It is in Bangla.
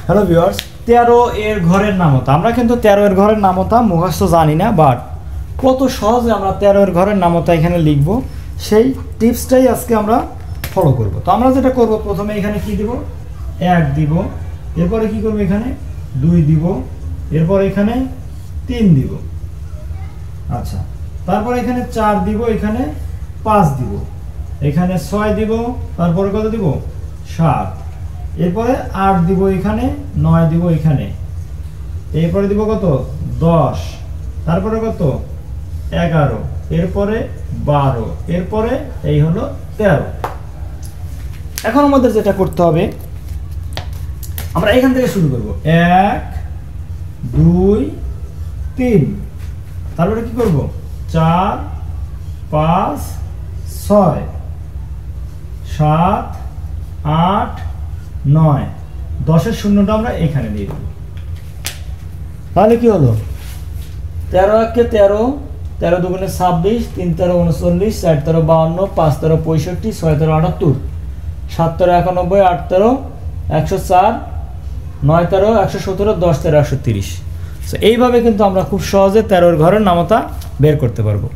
হ্যালো ভিউয়ার্স, 13 এর ঘরের নামতা। আমরা কিন্তু 13 এর ঘরের নামতা মুখস্থ জানি না, বাট কত সহজে আমরা 13 এর ঘরের নামতা এখানে লিখব সেই টিপসটাই আজকে আমরা ফলো করব। তো আমরা যেটা করব, প্রথমে এখানে কি দিব, 1 দিব, এরপরে কি করব, এখানে 2 দিব, এরপর এখানে 3 দিব, আচ্ছা, তারপর এখানে 4 দিব, এখানে 5 দিব, এখানে 6 দিব, তারপরে কত দিব, 7, এরপরে 8 দিব, এখানে 9 দিব, এখানে এরপরে দিব কত, 10, তারপরে কত, 11, এরপরে 12, এরপরে এই হলো 13। এখন আমাদের যেটা করতে হবে, আমরা এখান থেকে শুরু করব, 1 2 3, তারপরে কি করব, 4 5 6 7 8 9, 10-এর শূন্যটা আমরা এখানে দিয়ে দেব। তাহলে কি হলো, 13 একে 13, 13 দুগুণে 26, 3 13 39, 4 13 52, 5 13 65, 6 13 78, 7 13 91, 8 13 104, 9 13 117, 10 13 130। এইভাবে কিন্তু আমরা খুব সহজে 13 এর ঘরের নামতা বের করতে পারবো।